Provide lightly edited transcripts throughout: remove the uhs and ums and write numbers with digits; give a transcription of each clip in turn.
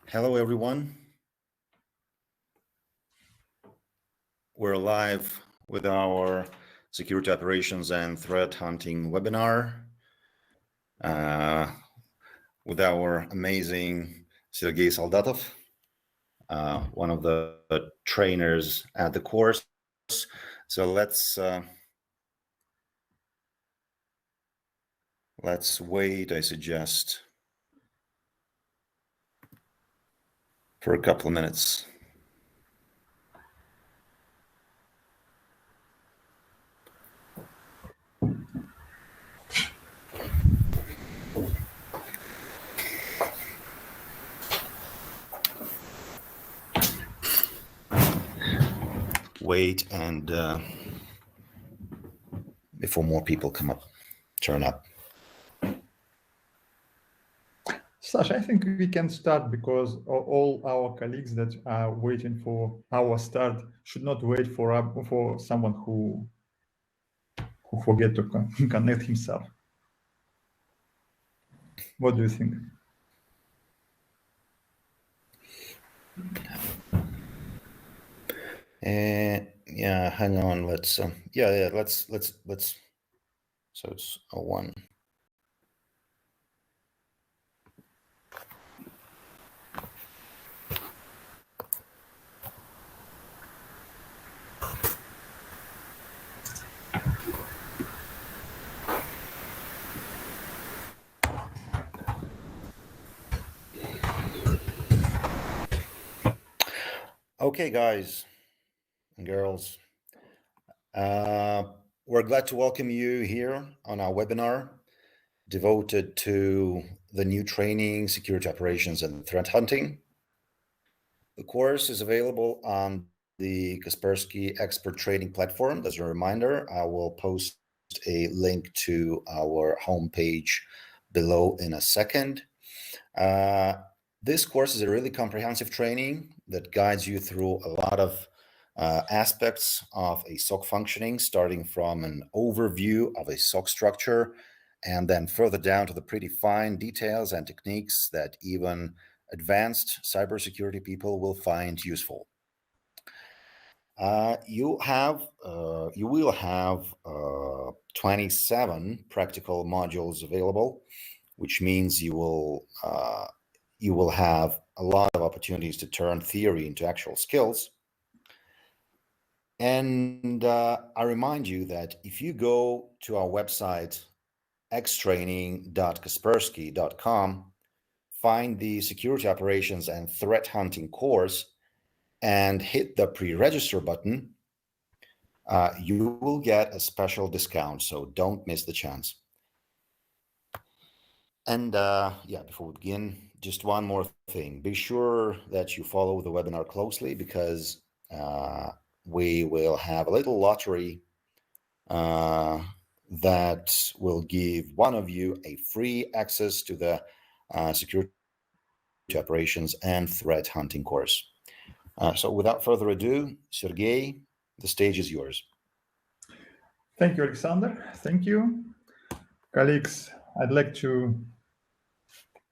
Hello, everyone. We're live with our security operations and threat hunting webinar with our amazing Sergey Soldatov, one of the trainers at the course. So let's wait, I suggest, for a couple of minutes. Wait and before more people turn up. Sasha, I think we can start because all our colleagues that are waiting for our start should not wait for someone who forget to connect himself. What do you think? Yeah, hang on. Let's so it's 01. Okay, guys and girls, we're glad to welcome you here on our webinar devoted to the new training, security operations and threat hunting. The course is available on the Kaspersky expert training platform. As a reminder, I will post a link to our homepage below in a second. This course is a really comprehensive training that guides you through a lot of aspects of a SOC functioning, starting from an overview of a SOC structure, and then further down to the predefined details and techniques that even advanced cybersecurity people will find useful. You will have 27 practical modules available, which means you will have a lot of opportunities to turn theory into actual skills. And I remind you that if you go to our website, xtraining.kaspersky.com, find the security operations and threat hunting course and hit the pre-register button, you will get a special discount, so don't miss the chance. And yeah, before we begin, just one more thing. Be sure that you follow the webinar closely because we will have a little lottery that will give one of you a free access to the security operations and threat hunting course. So without further ado, Sergey, the stage is yours. Thank you, Alexander. Thank you. Colleagues, I'd like to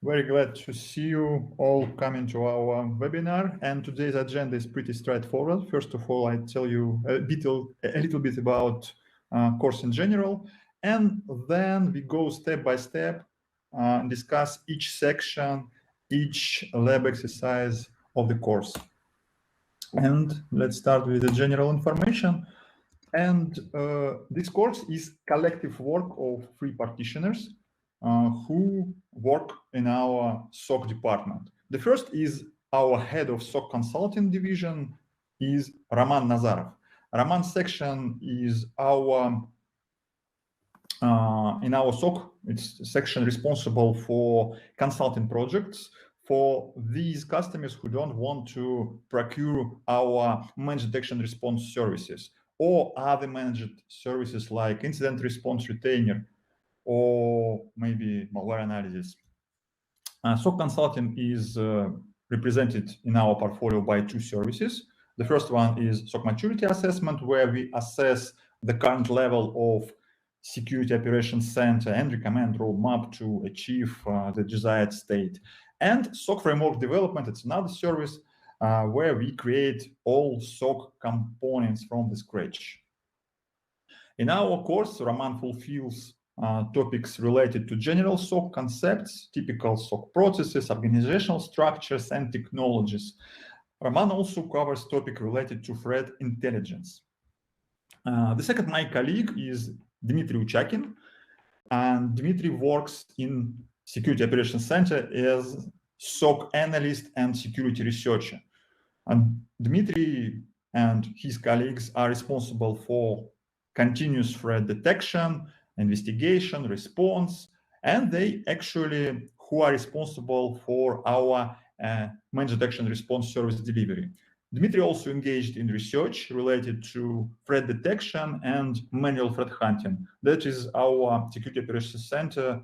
very glad to see you all coming to our webinar. And today's agenda is pretty straightforward. First of all, I tell you a little bit about course in general, and then we go step by step and discuss each section, each lab exercise of the course. And let's start with the general information. And this course is collective work of 3 practitioners who work in our SOC department. The first is our head of SOC consulting division is Roman Nazarov. Roman's section is our in our SOC, it's a section responsible for consulting projects for these customers who don't want to procure our managed detection response services or other managed services like incident response retainer or maybe malware analysis. SOC consulting is represented in our portfolio by 2 services. The first one is SOC maturity assessment, where we assess the current level of security operations center and recommend roadmap to achieve the desired state. And SOC framework development, it's another service where we create all SOC components from the scratch. In our course, Roman fulfills topics related to general SOC concepts, typical SOC processes, organizational structures, and technologies. Roman also covers topics related to threat intelligence. The second my colleague is Dmitry Uchakin, and Dmitry works in Security Operations Center as SOC analyst and security researcher. And Dmitry and his colleagues are responsible for continuous threat detection, investigation, response, and they actually who are responsible for our managed detection response service delivery. Dmitry also engaged in research related to threat detection and manual threat hunting. That is our Security Operations Center.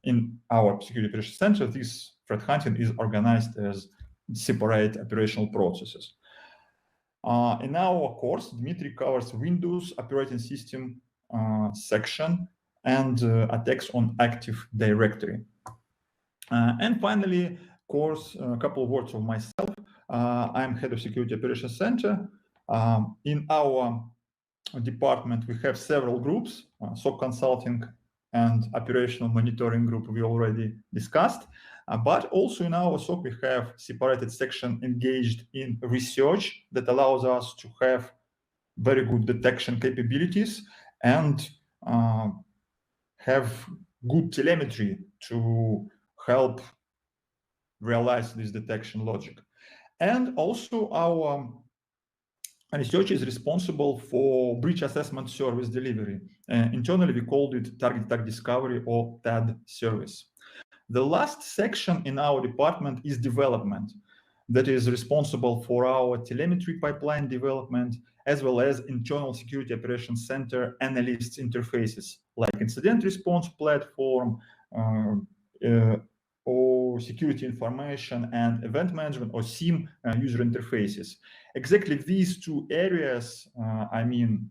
In our Security Operations Center, this threat hunting is organized as separate operational processes. In our course, Dmitry covers Windows operating system section and attacks on Active Directory. And finally, course, a couple of words of myself. I'm head of Security Operations Center. In our department, we have several groups, SOC consulting and operational monitoring group we already discussed. But also in our SOC, we have separated section engaged in research that allows us to have very good detection capabilities and have good telemetry to help realize this detection logic. And also our research is responsible for breach assessment service delivery. Internally, we called it Target Attack Discovery or TAD service. The last section in our department is development, that is responsible for our telemetry pipeline development, as well as internal Security Operations Center analysts interfaces, like incident response platform, or security information and event management, or SIEM user interfaces. Exactly these two areas, I mean,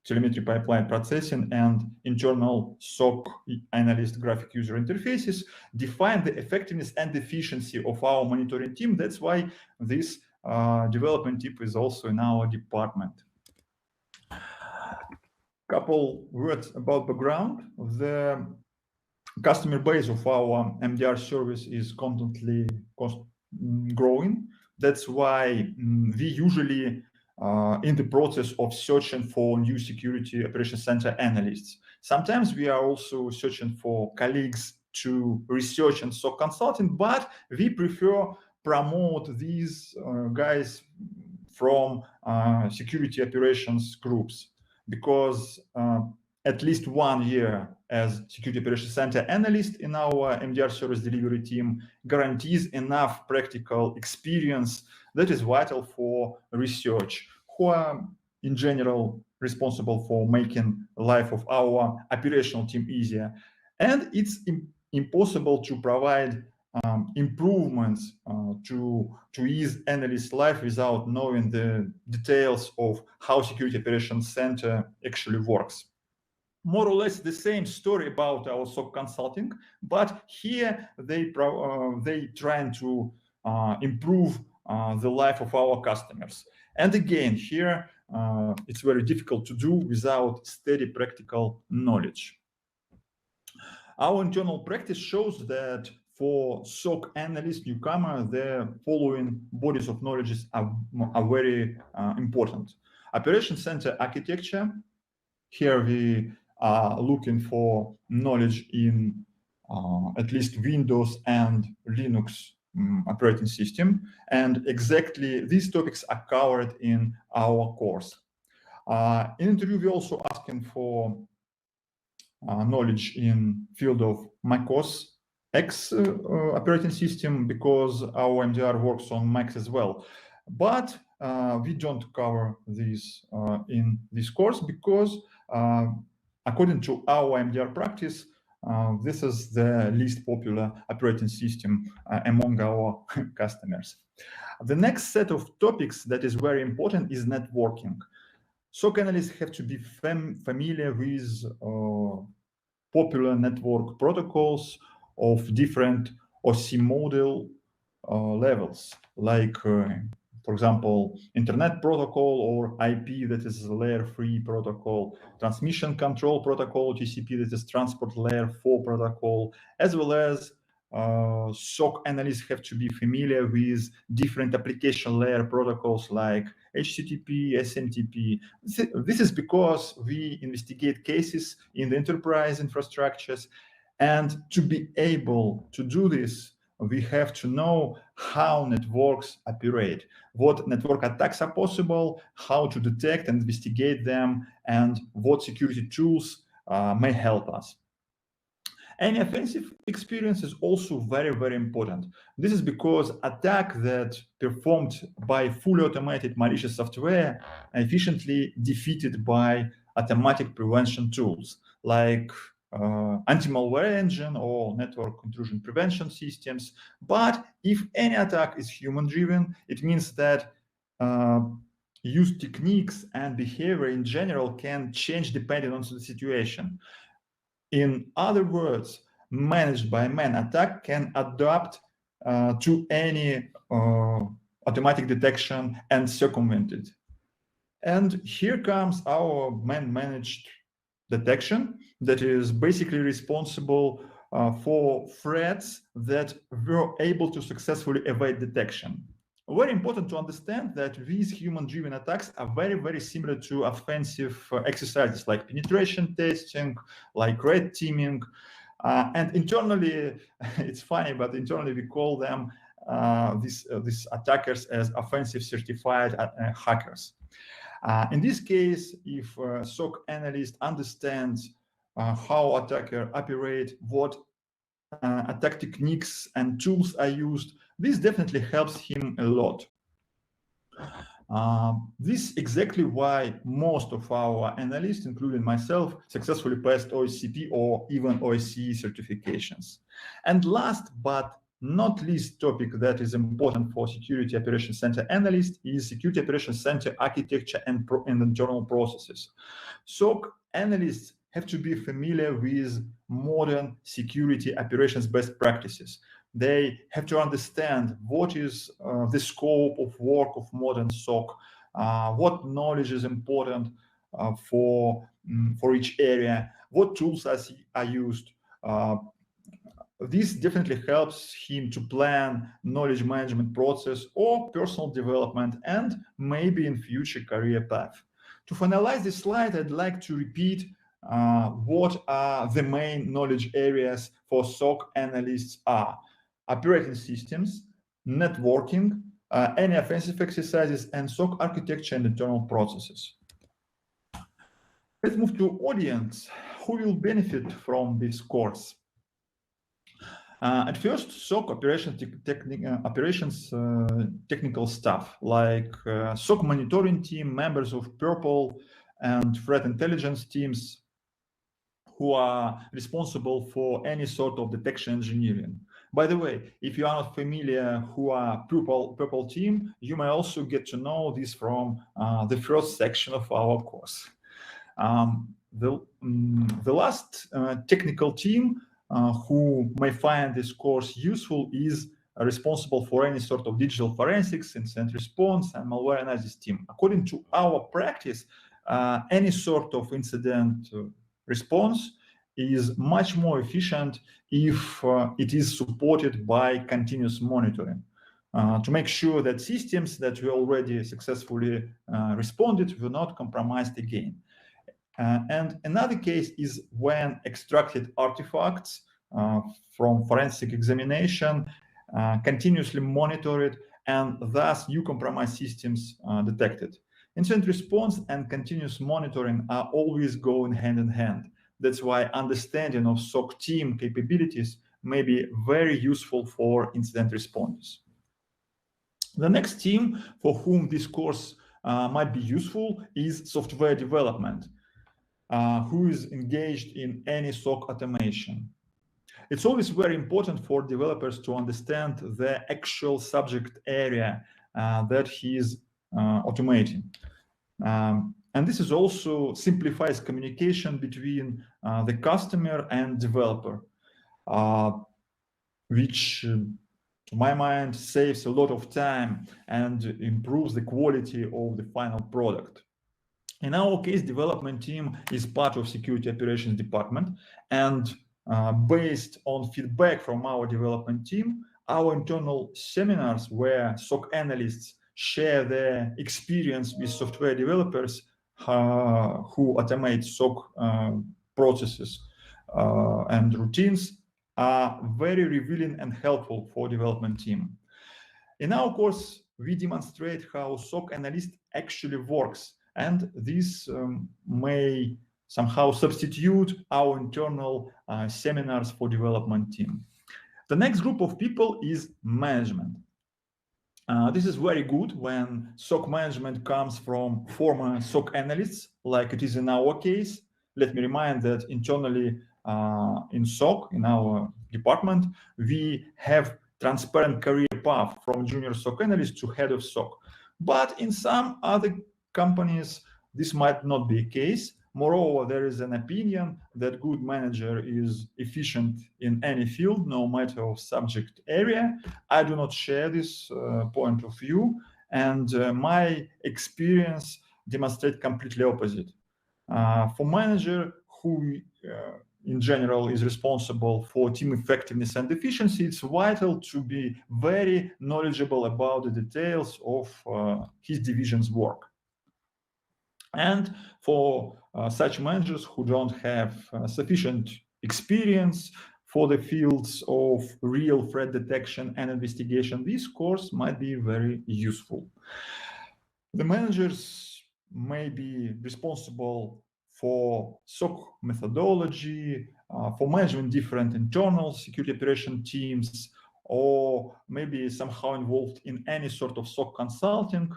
telemetry pipeline processing and internal SOC analyst graphic user interfaces, define the effectiveness and efficiency of our monitoring team. That's why this development team is also in our department. Couple words about background. The customer base of our MDR service is constantly growing. That's why we usually in the process of searching for new Security Operations Center analysts. Sometimes we are also searching for colleagues to research and SOC consulting, but we prefer promote these guys from security operations groups, because at least 1 year as Security Operations Center analyst in our MDR service delivery team guarantees enough practical experience that is vital for research, who are in general responsible for making life of our operational team easier. And it's impossible to provide improvements to ease analyst life without knowing the details of how Security Operations Center actually works. More or less the same story about our SOC consulting, but here they trying to improve the life of our customers. And again, here it's very difficult to do without steady practical knowledge. Our internal practice shows that for SOC analyst newcomer, the following bodies of knowledge are very important. Operations Center architecture. Here we are looking for knowledge in at least Windows and Linux operating system. And exactly these topics are covered in our course. In interview, we also asking for knowledge in field of macOS X operating system, because our MDR works on Macs as well. But we don't cover this in this course because according to our MDR practice, this is the least popular operating system among our customers. The next set of topics that is very important is networking. SOC analysts have to be familiar with popular network protocols of different OC model levels, like, for example, Internet Protocol or IP, that is layer 3 protocol, Transmission Control Protocol, TCP, that is Transport Layer 4 protocol, as well as SOC analysts have to be familiar with different application layer protocols like HTTP, SMTP. This is because we investigate cases in the enterprise infrastructures, and to be able to do this, we have to know how networks operate, what network attacks are possible, how to detect and investigate them, and what security tools may help us. Any offensive experience is also very, very important. This is because attack that performed by fully automated malicious software are efficiently defeated by automatic prevention tools like anti-malware engine or network intrusion prevention systems. But if any attack is human-driven, it means that use techniques and behavior in general can change depending on the situation. In other words, managed by man attack can adapt to any automatic detection and circumvent it. And here comes our man-managed detection that is basically responsible for threats that were able to successfully evade detection. Very important to understand that these human-driven attacks are very, very similar to offensive exercises like penetration testing, like red teaming, and internally, it's funny, but internally we call them these attackers as offensive certified hackers. In this case, if a SOC analyst understands how attacker operate, what attack techniques and tools are used, this definitely helps him a lot. This is exactly why most of our analysts, including myself, successfully passed OSCP or even OSCE certifications. And last but not least topic that is important for Security Operations Center analysts is Security Operations Center architecture and internal processes. SOC analysts have to be familiar with modern security operations best practices. They have to understand what is the scope of work of modern SOC, what knowledge is important for each area, what tools are used. This definitely helps him to plan knowledge management process or personal development and maybe in future career path. To finalize this slide, I'd like to repeat what are the main knowledge areas for SOC analysts are: operating systems, networking, any offensive exercises, and SOC architecture and internal processes. Let's move to audience. Who will benefit from this course? At first, SOC operations technical staff like SOC monitoring team, members of Purple and threat intelligence teams who are responsible for any sort of detection engineering. By the way, if you are not familiar who are Purple team, you may also get to know this from the first section of our course. The last technical team who may find this course useful is responsible for any sort of digital forensics, incident response, and malware analysis team. According to our practice, any sort of incident response is much more efficient if it is supported by continuous monitoring to make sure that systems that we already successfully responded were not compromised again. And another case is when extracted artifacts from forensic examination continuously monitored and thus new compromised systems detected. Incident response and continuous monitoring are always going hand in hand. That's why understanding of SOC team capabilities may be very useful for incident responders. The next team for whom this course might be useful is software development. Who is engaged in any SOC automation. It's always very important for developers to understand the actual subject area that he is automating. And this is also simplifies communication between the customer and developer. which to my mind saves a lot of time and improves the quality of the final product. In our case, development team is part of security operations department, and based on feedback from our development team, our internal seminars where SOC analysts share their experience with software developers who automate SOC processes and routines are very revealing and helpful for development team. In our course, we demonstrate how SOC analyst actually works, and this may somehow substitute our internal seminars for development team. The next group of people is management. This is very good when SOC management comes from former SOC analysts, like it is in our case. Let me remind that internally in SOC, in our department, we have transparent career path from junior SOC analyst to head of SOC. But in some other companies, this might not be the case. Moreover, there is an opinion that good manager is efficient in any field, no matter of subject area. I do not share this point of view, and my experience demonstrates completely opposite. For manager who in general is responsible for team effectiveness and efficiency, it's vital to be very knowledgeable about the details of his division's work. And for such managers who don't have sufficient experience for the fields of real threat detection and investigation, this course might be very useful. The managers may be responsible for SOC methodology, for managing different internal security operation teams, or maybe somehow involved in any sort of SOC consulting.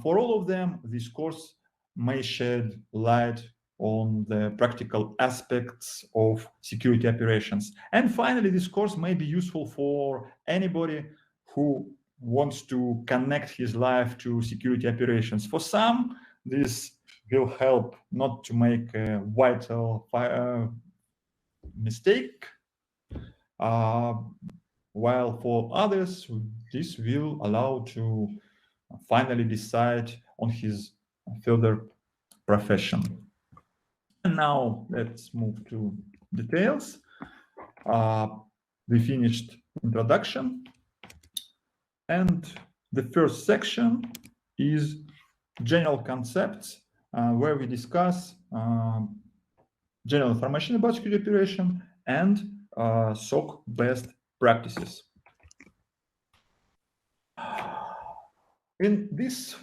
For all of them, this course may shed light on the practical aspects of security operations. And finally, this course may be useful for anybody who wants to connect his life to security operations. For some, this will help not to make a vital mistake, while for others, this will allow to finally decide on his further profession. And now let's move to details. We finished introduction, and the first section is general concepts, where we discuss general information about security operation and SOC best practices. In this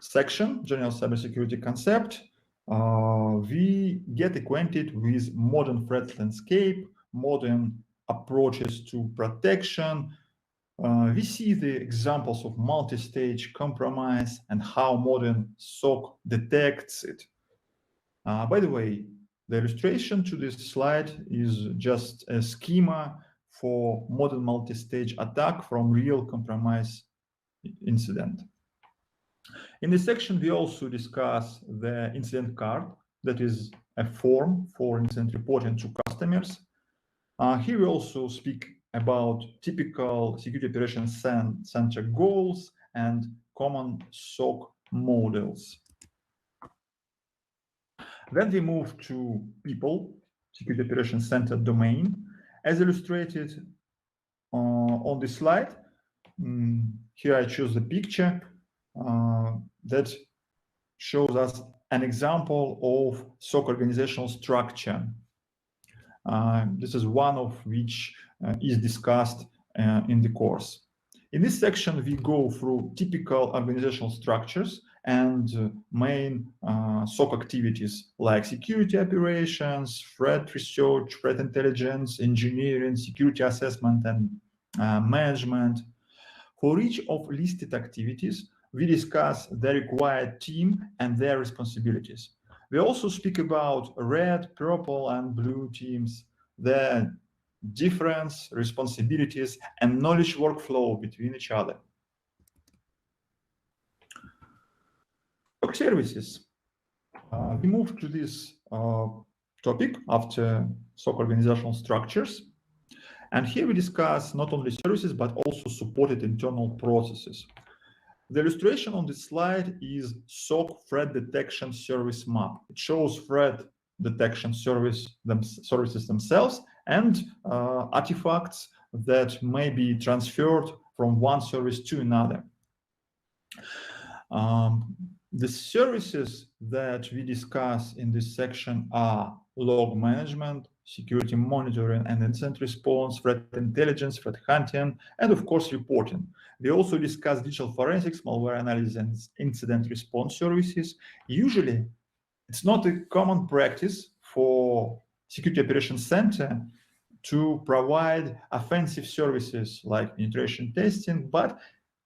section, general cybersecurity concept, we get acquainted with modern threat landscape, modern approaches to protection. We see the examples of multi-stage compromise and how modern SOC detects it. By the way, the illustration to this slide is just a schema for modern multi-stage attack from real compromise incident. In this section, we also discuss the incident card, that is a form for incident reporting to customers. Here we also speak about typical security operations center goals and common SOC models. Then we move to people, security operations center domain, as illustrated on this slide. Here I choose the picture that shows us an example of SOC organizational structure. This is one of which is discussed in the course. In this section, we go through typical organizational structures and main SOC activities like security operations, threat research, threat intelligence, engineering, security assessment, and management. For each of listed activities, we discuss the required team and their responsibilities. We also speak about red, purple, and blue teams, their difference, responsibilities, and knowledge workflow between each other. SOC services. We move to this topic after SOC organizational structures. And here we discuss not only services, but also supported internal processes. The illustration on this slide is SOC threat detection service map. It shows threat detection services themselves and artifacts that may be transferred from one service to another. The services that we discuss in this section are log management, security monitoring and incident response, threat intelligence, threat hunting, and of course reporting. We also discuss digital forensics, malware analysis, and incident response services. Usually, it's not a common practice for Security Operations Center to provide offensive services like penetration testing, but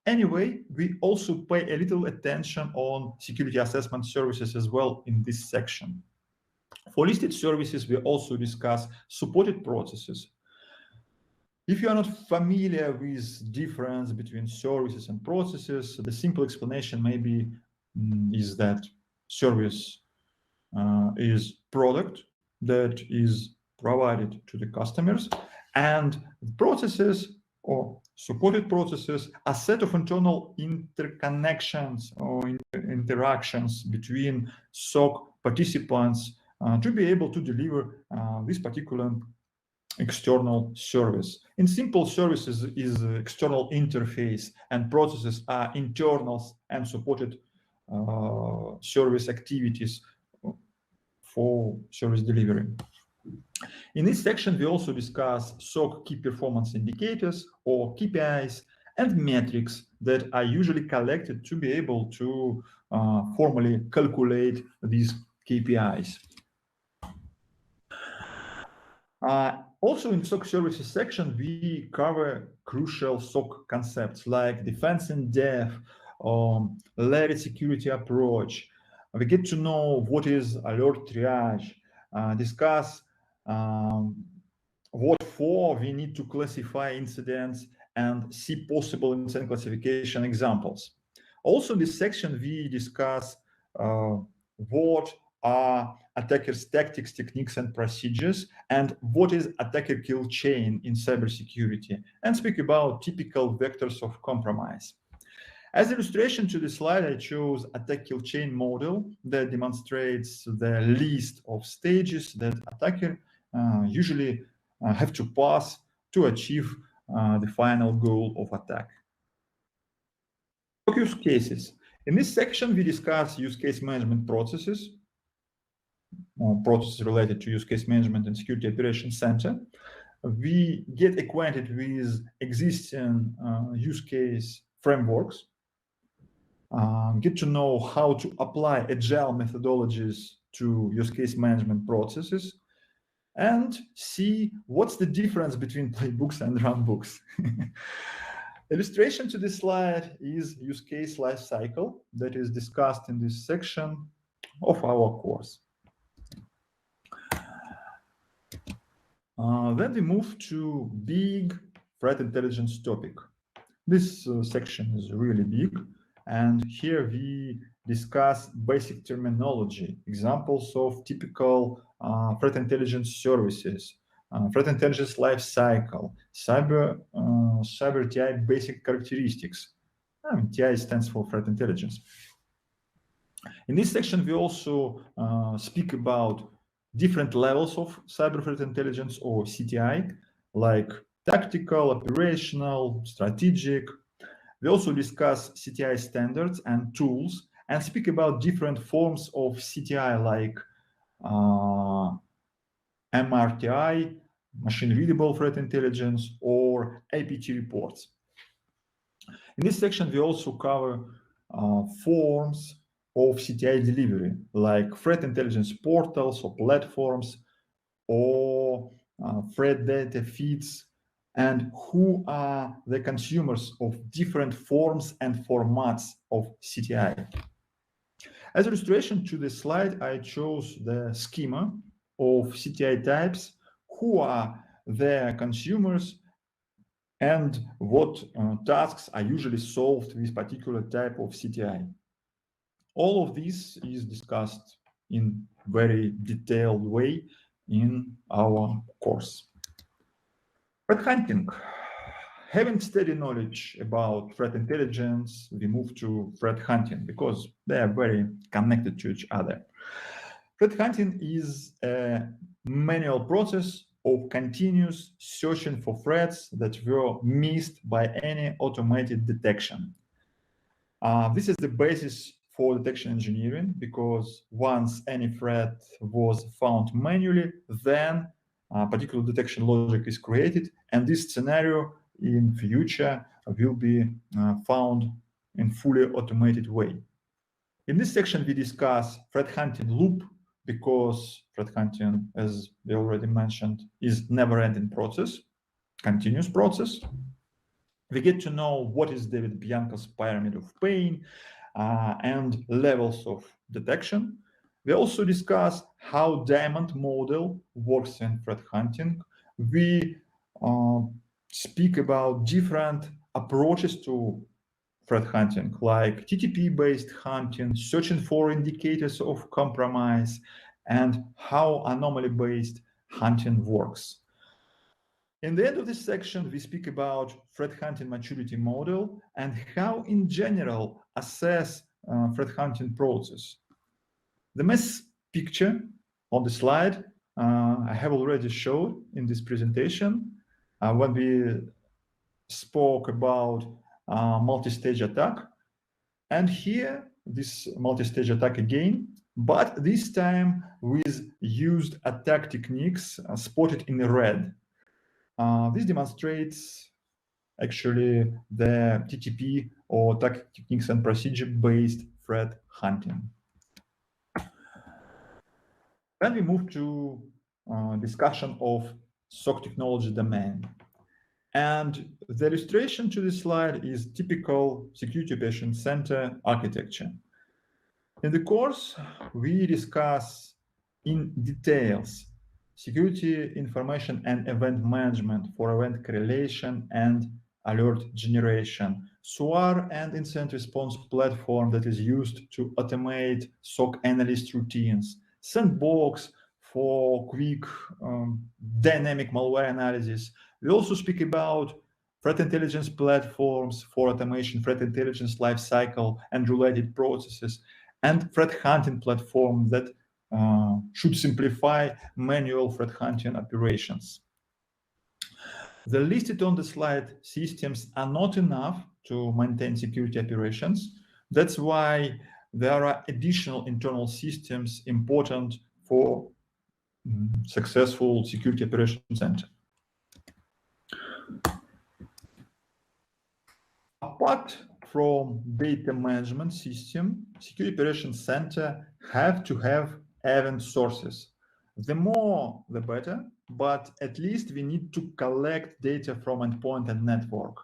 anyway, we also pay a little attention on security assessment services as well in this section. For listed services, we also discuss supported processes. If you are not familiar with difference between services and processes, the simple explanation maybe is that service is product that is provided to the customers, and processes or supported processes are a set of internal interconnections or interactions between SOC participants to be able to deliver this particular external service. In simple, services is external interface, and processes are internals and supported service activities for service delivery. In this section, we also discuss SOC key performance indicators or KPIs and metrics that are usually collected to be able to formally calculate these KPIs. Also in SOC services section, we cover crucial SOC concepts like defense in depth, layered security approach. We get to know what is alert triage, discuss what for we need to classify incidents and see possible incident classification examples. Also in this section, we discuss what are attackers' tactics, techniques, and procedures, and what is attacker kill chain in cybersecurity, and speak about typical vectors of compromise. As illustration to the slide, I chose attack kill chain model that demonstrates the list of stages that attacker usually have to pass to achieve the final goal of attack. Use cases. In this section, we discuss use case management processes, processes related to use case management and Security Operations Center. We get acquainted with existing use case frameworks, get to know how to apply agile methodologies to use case management processes, and see what's the difference between playbooks and runbooks. Illustration to this slide is use case lifecycle that is discussed in this section of our course. Then we move to big threat intelligence topic. This section is really big, and here we discuss basic terminology, examples of typical threat intelligence services, threat intelligence life cycle, cyber TI basic characteristics. TI stands for threat intelligence. In this section, we also speak about different levels of cyber threat intelligence or CTI, like tactical, operational, strategic. We also discuss CTI standards and tools and speak about different forms of CTI like MRTI, machine readable threat intelligence, or APT reports. In this section, we also cover forms of CTI delivery, like threat intelligence portals or platforms, or threat data feeds, and who are the consumers of different forms and formats of CTI. As illustration to this slide, I chose the schema of CTI types, who are their consumers, and what tasks are usually solved with particular type of CTI. All of this is discussed in very detailed way in our course. Threat hunting. Having steady knowledge about threat intelligence, we move to threat hunting because they are very connected to each other. Threat hunting is a manual process of continuous searching for threats that were missed by any automated detection. This is the basis for detection engineering because once any threat was found manually, then a particular detection logic is created, and this scenario in future will be found in fully automated way. In this section, we discuss threat hunting loop because threat hunting, as we already mentioned, is never-ending process, continuous process. We get to know what is David Bianco's pyramid of pain and levels of detection. We also discuss how diamond model works in threat hunting. We speak about different approaches to threat hunting, like TTP-based hunting, searching for indicators of compromise, and how anomaly-based hunting works. In the end of this section, we speak about threat hunting maturity model and how, in general, assess threat hunting process. The mass picture on the slide I have already showed in this presentation when we spoke about multi-stage attack. And here, this multi-stage attack again, but this time with used attack techniques spotted in red. This demonstrates actually the TTP or attack techniques and procedure-based threat hunting. Then we move to discussion of SOC technology domain. And the illustration to this slide is typical security operations center architecture. In the course, we discuss in details security information and event management for event correlation and alert generation, SOAR and incident response platform that is used to automate SOC analyst routines, sandbox for quick dynamic malware analysis. We also speak about threat intelligence platforms for automation, threat intelligence lifecycle and related processes, and threat hunting platform that should simplify manual threat hunting operations. The listed on the slide systems are not enough to maintain security operations. That's why there are additional internal systems important for successful security operations center. Apart from data management system, security operations center have to have event sources. The more, the better, but at least we need to collect data from endpoint and network.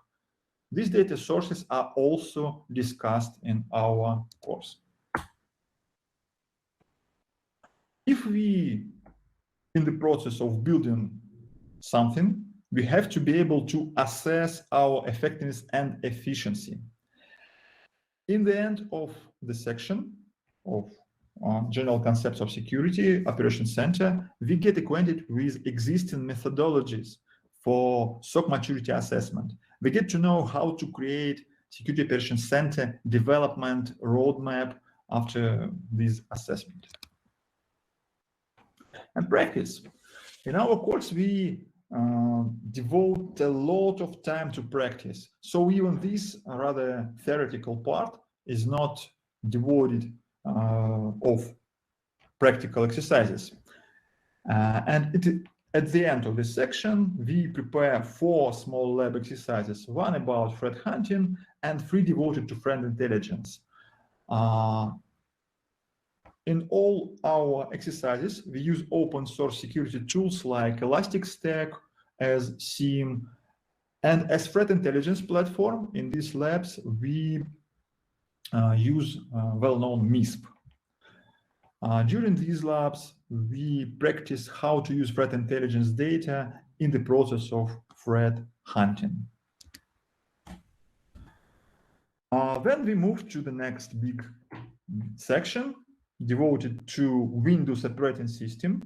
These data sources are also discussed in our course. If we, in the process of building something, we have to be able to assess our effectiveness and efficiency. In the end of the section of general concepts of security operations center, we get acquainted with existing methodologies for SOC maturity assessment. We get to know how to create security operations center development roadmap after this assessment. And practice. In our course, we devote a lot of time to practice. So even this rather theoretical part is not devoid of practical exercises. And at the end of this section, we prepare 4 small lab exercises, 1 about threat hunting and 3 devoted to threat intelligence. In all our exercises, we use open source security tools like Elasticstack as SIEM, and as threat intelligence platform in these labs, we use well-known MISP. During these labs, we practice how to use threat intelligence data in the process of threat hunting. Then we move to the next big section devoted to Windows operating system.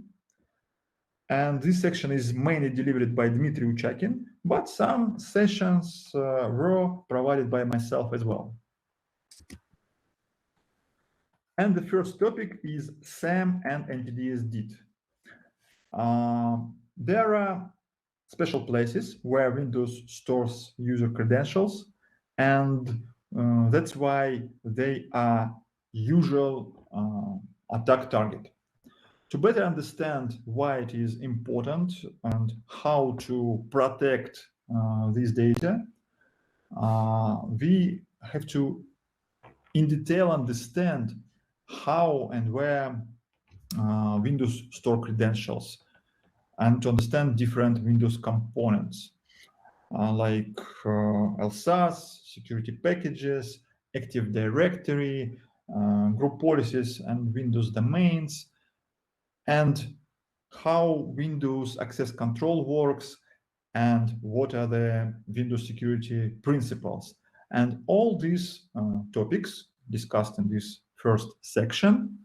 And this section is mainly delivered by Dmitry Uchakin, but some sessions were provided by myself as well. And the first topic is SAM and NTDS DIT. There are special places where Windows stores user credentials, and that's why they are usual attack target. To better understand why it is important and how to protect this data, we have to in detail understand how and where Windows store credentials, and to understand different Windows components like LSAS, security packages, Active Directory, group policies, and Windows domains, and how Windows access control works, and what are the Windows security principles. And all these topics discussed in this first section.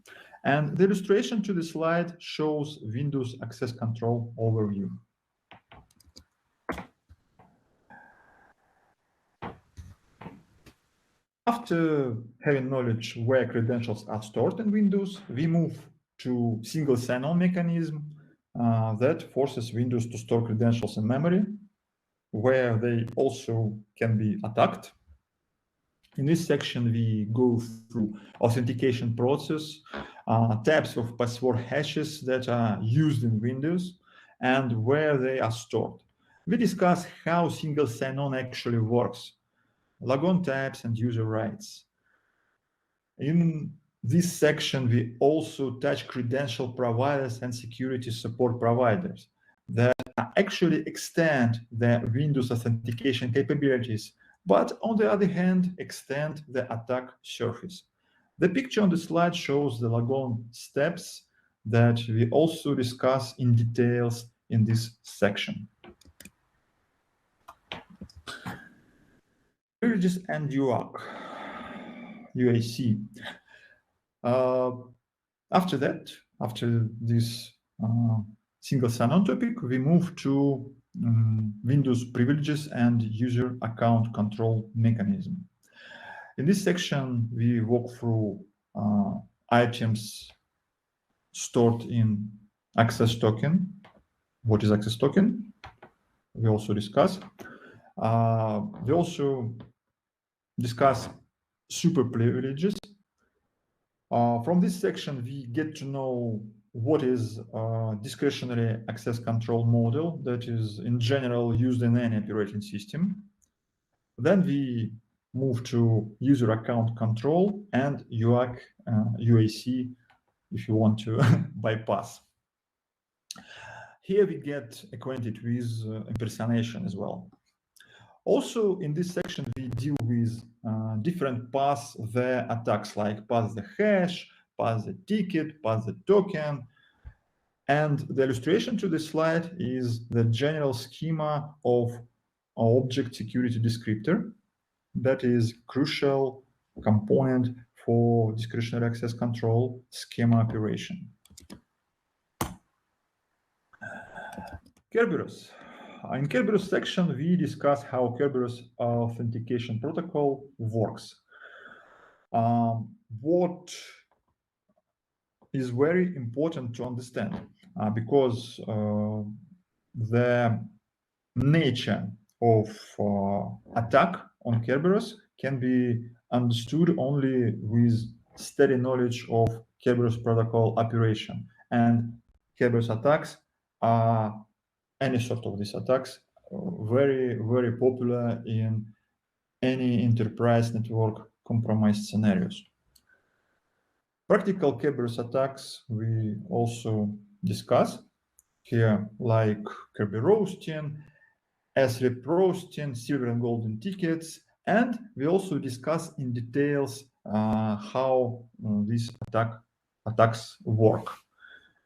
And the illustration to the slide shows Windows access control overview. After having knowledge where credentials are stored in Windows, we move to single sign-on mechanism that forces Windows to store credentials in memory, where they also can be attacked. In this section, we go through authentication process, types of password hashes that are used in Windows, and where they are stored. We discuss how single sign-on actually works, logon types, and user rights. In this section, we also touch credential providers and security support providers that actually extend their Windows authentication capabilities, but on the other hand, extend the attack surface. The picture on the slide shows the logon steps that we also discuss in details in this section. Privileges and UAC. After that, after this single sign-on topic, we move to Windows privileges and user account control mechanism. In this section, we walk through items stored in access token. What is access token? We also discuss. We also discuss super privileges. From this section, we get to know what is discretionary access control model that is in general used in any operating system. Then we move to user account control and UAC if you want to bypass. Here we get acquainted with impersonation as well. Also, in this section, we deal with different paths the attacks, like pass the hash, pass the ticket, pass the token. And the illustration to this slide is the general schema of object security descriptor that is crucial component for discretionary access control schema operation. Kerberos. In Kerberos section, we discuss how Kerberos authentication protocol works. What is very important to understand because the nature of attack on Kerberos can be understood only with steady knowledge of Kerberos protocol operation. And Kerberos attacks are any sort of these attacks very, very popular in any enterprise network compromised scenarios. Practical Kerberos attacks we also discuss here, like Kerberos roasting, SRIP roasting, silver and golden tickets, and we also discuss in details how these attacks work.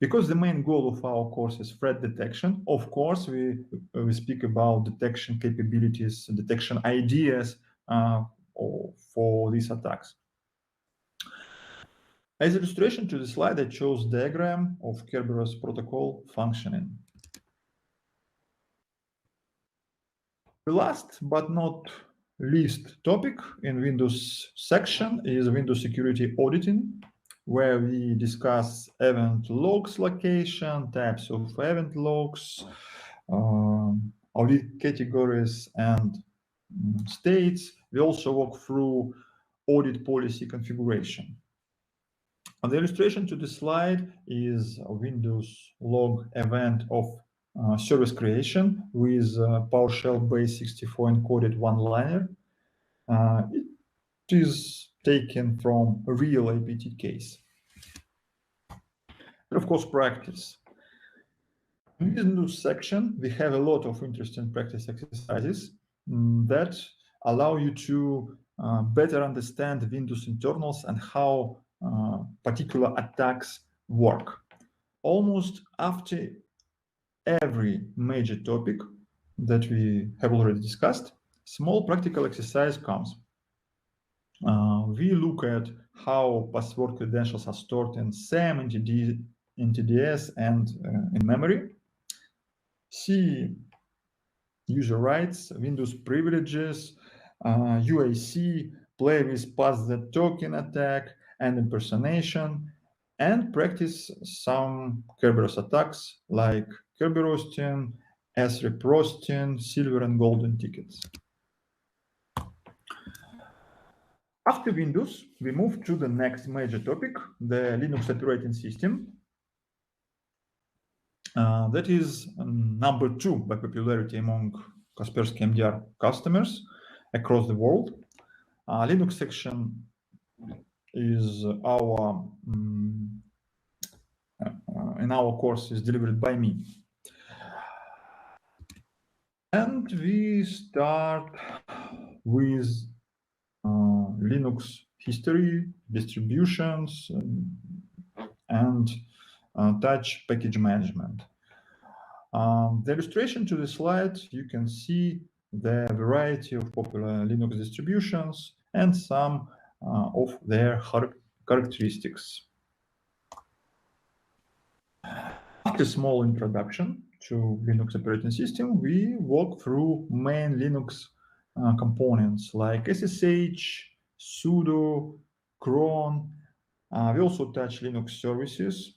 Because the main goal of our course is threat detection, of course, we speak about detection capabilities, detection ideas for these attacks. As illustration to the slide, I chose diagram of Kerberos protocol functioning. The last but not least topic in Windows section is Windows security auditing, where we discuss event logs location, types of event logs, audit categories, and states. We also walk through audit policy configuration. And the illustration to the slide is a Windows log event of service creation with PowerShell base 64 encoded one-liner. It is taken from a real APT case. And of course, practice. In this new section, we have a lot of interesting practice exercises that allow you to better understand Windows internals and how particular attacks work. Almost after every major topic that we have already discussed, small practical exercise comes. We look at how password credentials are stored in SAM, in TDS, and in memory. See user rights, Windows privileges, UAC, play with pass the token attack and impersonation, and practice some Kerberos attacks like Kerberostin, S-Reprostin, silver and golden tickets. After Windows, we move to the next major topic, the Linux operating system. That is number 2 by popularity among Kaspersky MDR customers across the world. Linux section is our in our course is delivered by me. And we start with Linux history, distributions, and touch package management. The illustration to the slide, you can see the variety of popular Linux distributions and some of their characteristics. After a small introduction to Linux operating system, we walk through main Linux components like SSH, sudo, cron. We also touch Linux services.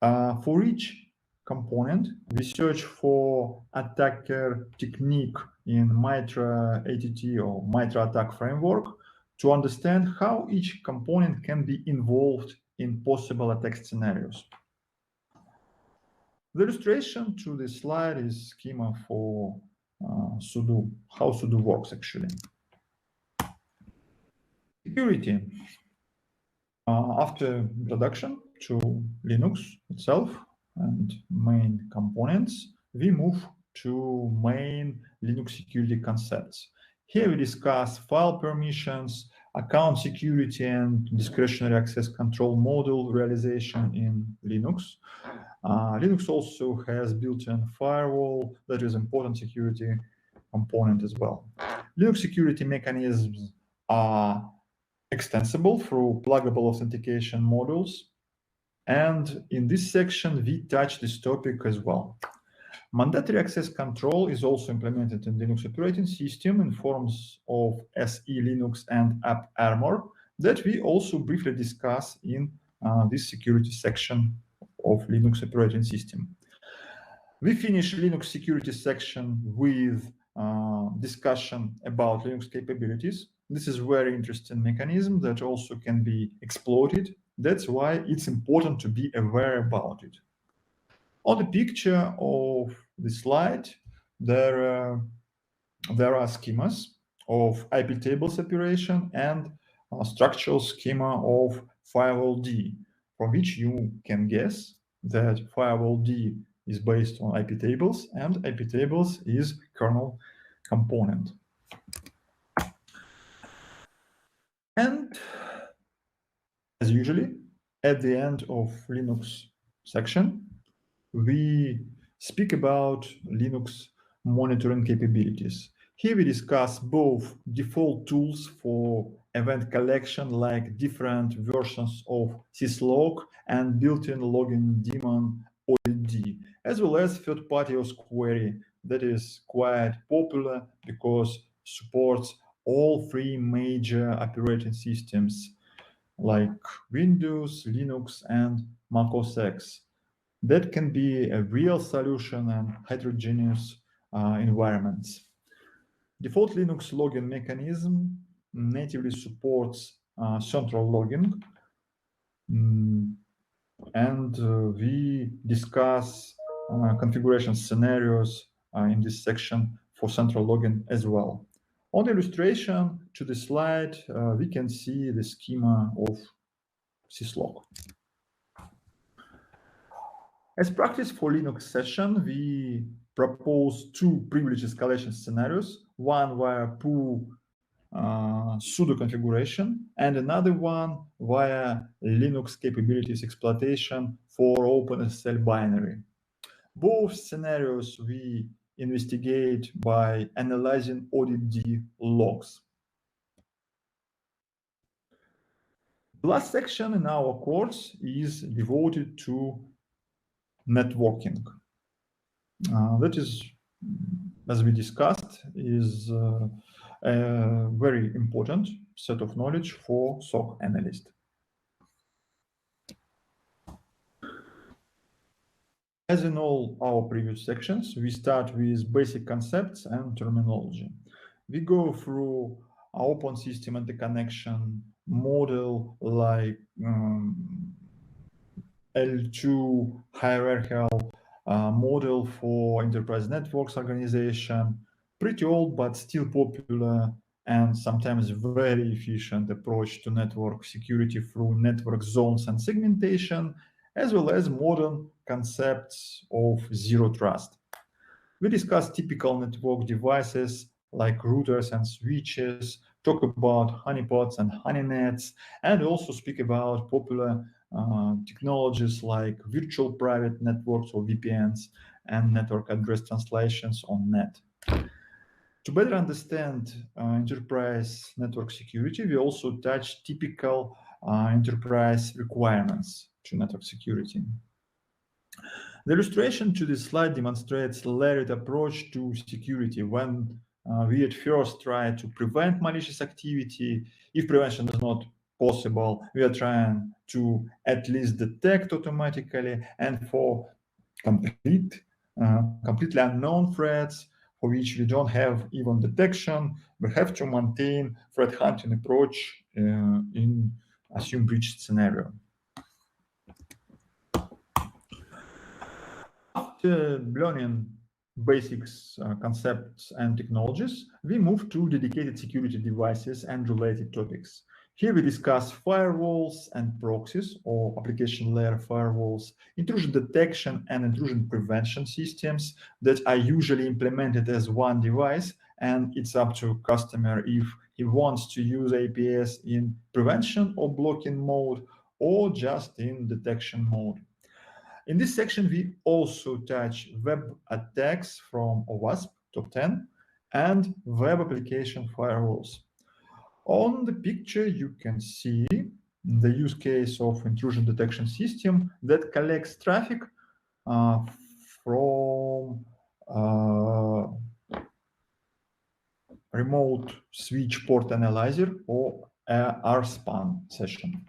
For each component, we search for attacker technique in MITRE ATT or MITRE attack framework to understand how each component can be involved in possible attack scenarios. The illustration to this slide is schema for sudo, how sudo works actually. Security. After introduction to Linux itself and main components, we move to main Linux security concepts. Here we discuss file permissions, account security, and discretionary access control module realization in Linux. Linux also has built-in firewall that is important security component as well. Linux security mechanisms are extensible through pluggable authentication modules. And in this section, we touch this topic as well. Mandatory access control is also implemented in Linux operating system in forms of SE Linux and AppArmor that we also briefly discuss in this security section of Linux operating system. We finish Linux security section with discussion about Linux capabilities. This is a very interesting mechanism that also can be exploited. That's why it's important to be aware about it. On the picture of the slide, there are schemas of IP table separation and a structural schema of firewall D, from which you can guess that firewall D is based on IP tables, and IP tables is kernel component. And as usually, at the end of Linux section, we speak about Linux monitoring capabilities. Here we discuss both default tools for event collection, like different versions of syslog and built-in login daemon audit D, as well as third-party OS query that is quite popular because supports all three major operating systems like Windows, Linux, and Mac OS X. That can be a real solution in heterogeneous environments. Default Linux login mechanism natively supports central logging, and we discuss configuration scenarios in this section for central login as well. On the illustration to the slide, we can see the schema of syslog. As practice for Linux session, we propose two privilege escalation scenarios, one via pull sudo configuration, and another one via Linux capabilities exploitation for OpenSSL binary. Both scenarios we investigate by analyzing audit-d logs. The last section in our course is devoted to networking. That is, as we discussed, is a very important set of knowledge for SOC analyst. As in all our previous sections, we start with basic concepts and terminology. We go through open system interconnection model like L2 hierarchical model for enterprise networks organization, pretty old but still popular and sometimes very efficient approach to network security through network zones and segmentation, as well as modern concepts of zero trust. We discuss typical network devices like routers and switches, talk about honeypots and honeynets, and also speak about popular technologies like virtual private networks or VPNs and network address translations on net. To better understand enterprise network security, we also touch typical enterprise requirements to network security. The illustration to this slide demonstrates layered approach to security when we at first try to prevent malicious activity. If prevention is not possible, we are trying to at least detect automatically, and for completely unknown threats for which we don't have even detection, we have to maintain threat hunting approach in assumed breach scenario. After learning basics, concepts, and technologies, we move to dedicated security devices and related topics. Here we discuss firewalls and proxies, or application layer firewalls, intrusion detection and intrusion prevention systems that are usually implemented as one device, and it's up to customer if he wants to use APS in prevention or blocking mode, or just in detection mode. In this section, we also touch web attacks from OWASP top 10 and web application firewalls. On the picture, you can see the use case of intrusion detection system that collects traffic from remote switch port analyzer or RSPAN session.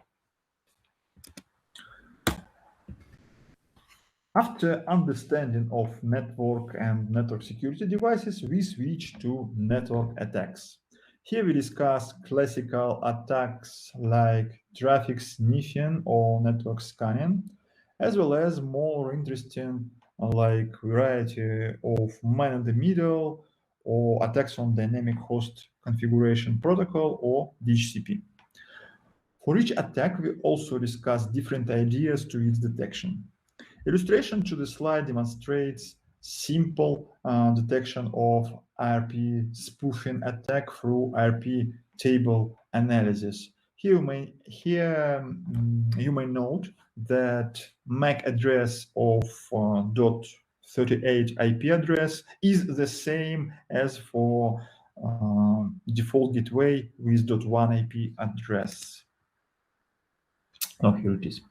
After understanding of network and network security devices, we switch to network attacks. Here we discuss classical attacks like traffic sniffing or network scanning, as well as more interesting like variety of man-in-the-middle or attacks on dynamic host configuration protocol or DHCP. For each attack, we also discuss different ideas to its detection. Illustration to the slide demonstrates simple detection of IRP spoofing attack through IRP table analysis. Here you may note that MAC address of .38 IP address is the same as for default gateway with .1 IP address. Oh, here it is.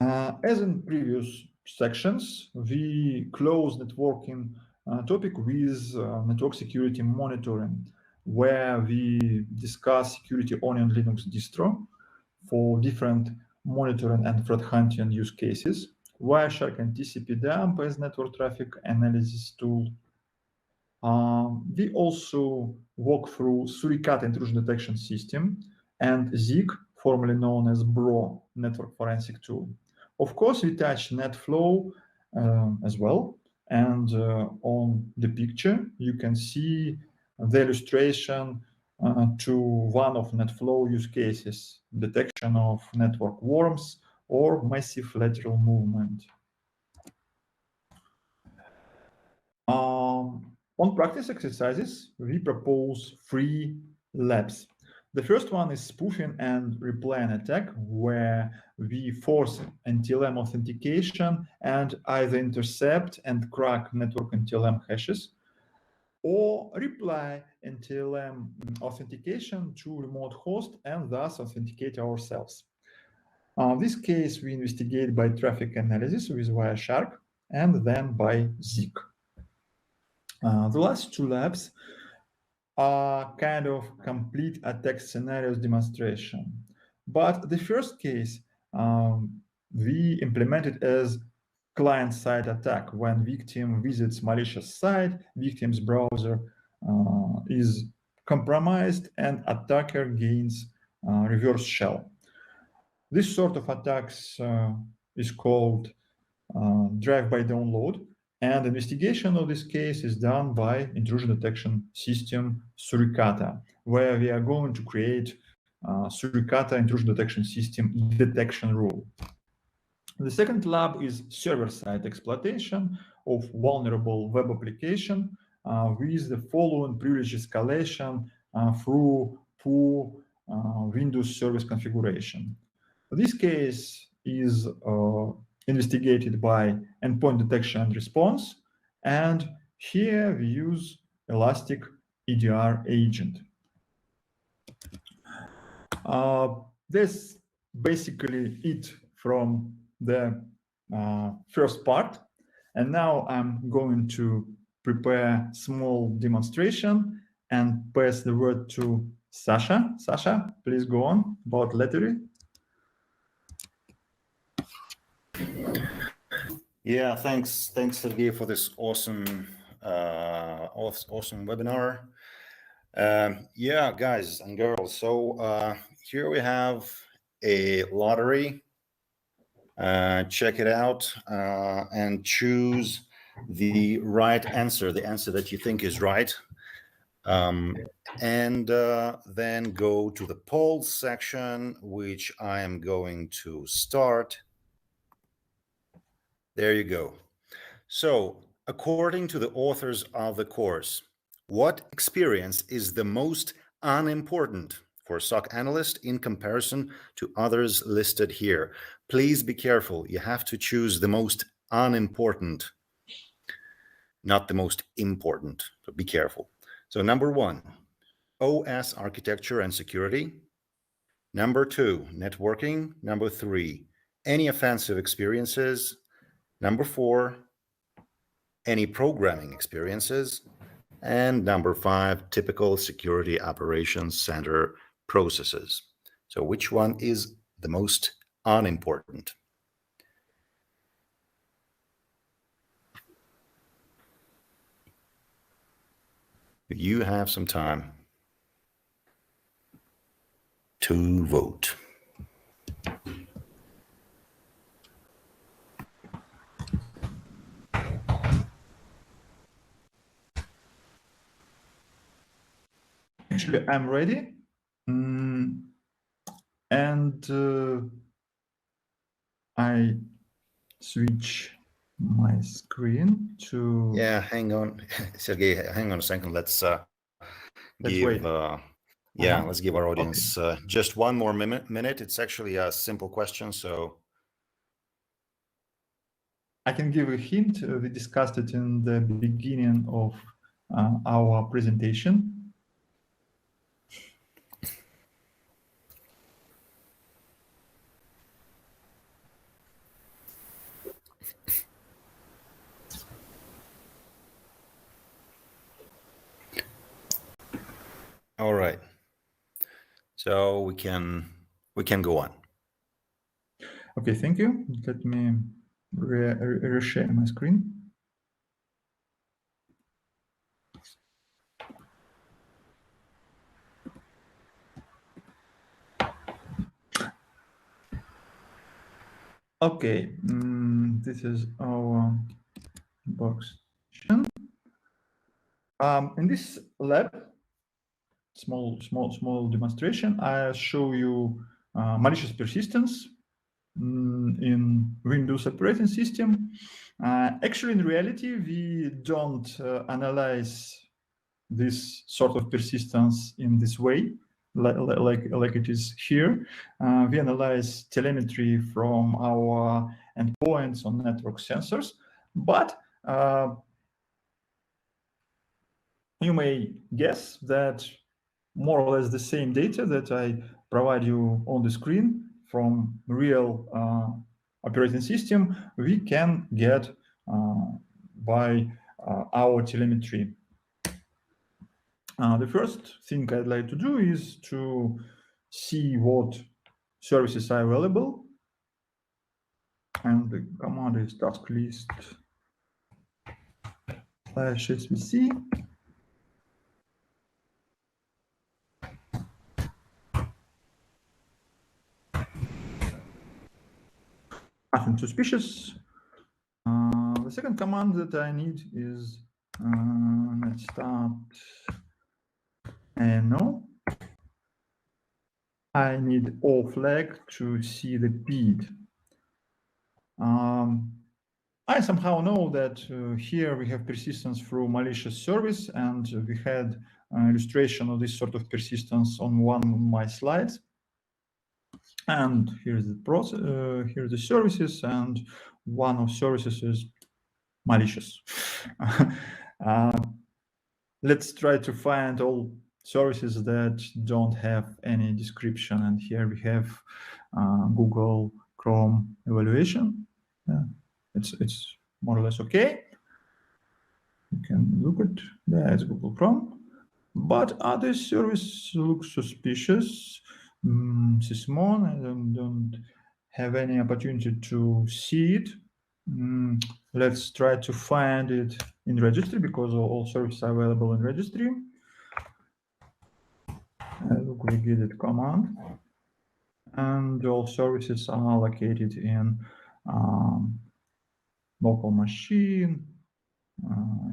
As in previous sections, we close networking topic with network security monitoring, where we discuss security on Linux distro for different monitoring and threat hunting use cases, Wireshark and TCP dump as network traffic analysis tool. We also walk through Suricata intrusion detection system and ZIG, formerly known as BRO, network forensic tool. Of course, we touch NetFlow as well. And on the picture, you can see the illustration to one of NetFlow use cases, detection of network worms or massive lateral movement. On practice exercises, we propose 3 labs. The first one is spoofing and replaying attack, where we force NTLM authentication and either intercept and crack network NTLM hashes, or reply NTLM authentication to remote host and thus authenticate ourselves. This case we investigate by traffic analysis with Wireshark and then by ZIG. The last 2 labs are kind of complete attack scenarios demonstration. But the first case we implemented as client-side attack when victim visits malicious site, victim's browser is compromised, and attacker gains reverse shell. This sort of attacks is called drive-by download, and investigation of this case is done by intrusion detection system Suricata, where we are going to create Suricata intrusion detection system detection rule. The second lab is server-side exploitation of vulnerable web application with the following privilege escalation through poor Windows service configuration. This case is investigated by endpoint detection and response, and here we use Elastic EDR agent. That's basically it from the first part, and now I'm going to prepare a small demonstration and pass the word to Sasha. Sasha, please go on about Lettery. Yeah, thanks, Sergey, for this awesome webinar. Yeah, guys and girls. So here we have a lottery. Check it out and choose the right answer, the answer that you think is right. And then go to the polls section, which I am going to start. There you go. So, according to the authors of the course, what experience is the most unimportant for a SOC analyst in comparison to others listed here? Please be careful. You have to choose the most unimportant, not the most important. So be careful. So number 1, OS architecture and security. Number 2, networking. Number 3, any offensive experiences. Number 4, any programming experiences. And number 5, typical security operations center processes. So which one is the most unimportant? You have some time to vote. Actually, I'm ready. And I switch my screen to... Yeah, hang on, Sergey, hang on a second. Let's give let's give our audience just one more minute. It's actually a simple question, so I can give a hint. We discussed it in the beginning of our presentation. All right. So we can go on. Okay, thank you. Let me reshare my screen. Okay, this is our box. In this lab, small demonstration, I show you malicious persistence in Windows operating system. Actually, in reality, we don't analyze this sort of persistence in this way, like it is here. We analyze telemetry from our endpoints on network sensors, but you may guess that more or less the same data that I provide you on the screen from real operating system, we can get by our telemetry. The first thing I'd like to do is to see what services are available. And the command is task list /svc. Nothing suspicious. The second command that I need is let's start no. I need O flag to see the PID. I somehow know that here we have persistence through malicious service, and we had an illustration of this sort of persistence on one of my slides. And here's the process, here's the services, and one of services is malicious. Let's try to find all services that don't have any description. And here we have Google Chrome evaluation. It's more or less okay. You can look at that's Google Chrome, but other services look suspicious. Sysmon, I don't have any opportunity to see it. Let's try to find it in registry because all services are available in registry. Look, we get it command, and all services are located in local machine,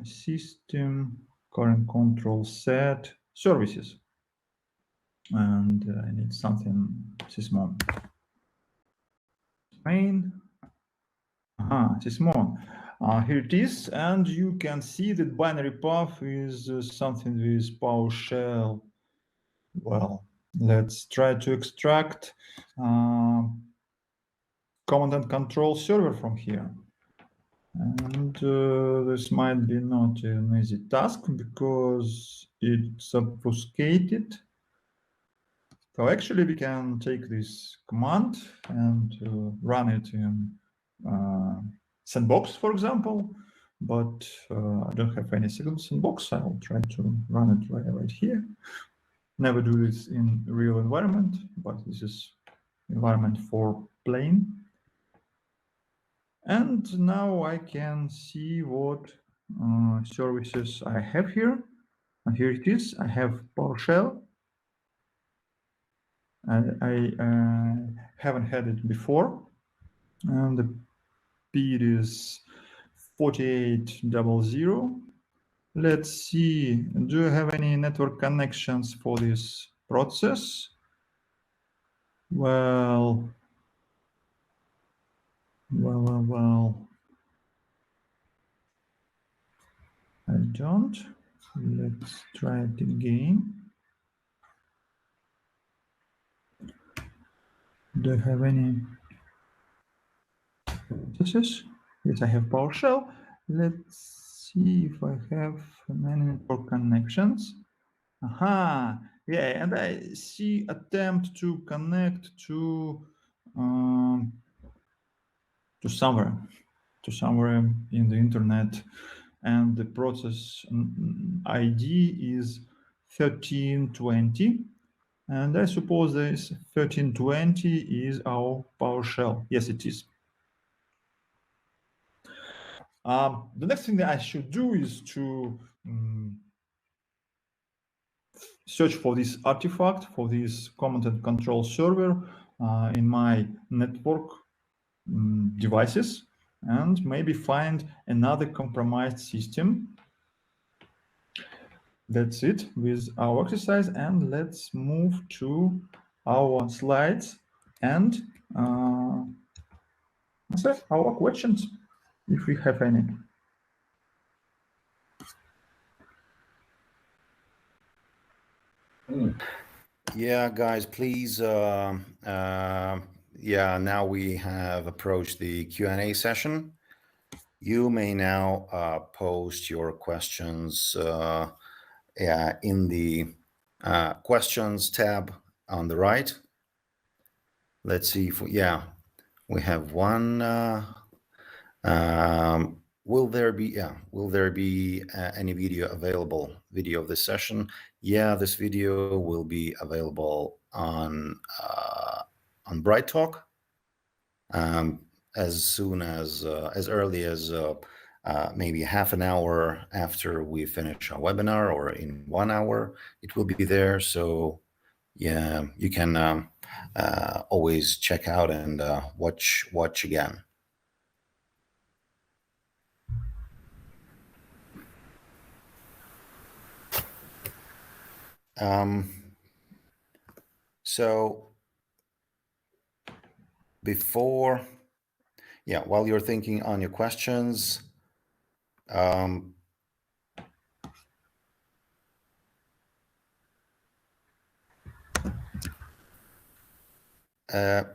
system, current control set, services. And I need something sysmon. Main. Sysmon. Here it is, and you can see that binary path is something with PowerShell. Well, let's try to extract command and control server from here. And this might be not an easy task because it's obfuscated. So actually we can take this command and run it in sandbox, for example, but I don't have any second sandbox. I'll try to run it right here. Never do this in real environment, but this is environment for playing. And now I can see what services I have here. And here it is. I have PowerShell. I haven't had it before. And the PID is 4800. Let's see. Do you have any network connections for this process? Well. I don't. Let's try it again. Do I have any processes? Yes, I have PowerShell. Let's see if I have any network connections. Yeah, and I see attempt to connect to somewhere in the internet, and the process ID is 1320. And I suppose this 1320 is our PowerShell. Yes, it is. The next thing that I should do is to search for this artifact, for this command and control server in my network devices, and maybe find another compromised system. That's it with our exercise, and let's move to our slides and answer our questions if we have any. Yeah, guys, please. Yeah, now we have approached the Q&A session. You may now post your questions in the questions tab on the right. Let's see if we have one. Will there be any video available? Video of this session? Yeah, this video will be available on BrightTalk as soon as early as maybe half an hour after we finish our webinar, or in 1 hour it will be there. So yeah, you can always check out and watch again. So before, while you're thinking on your questions,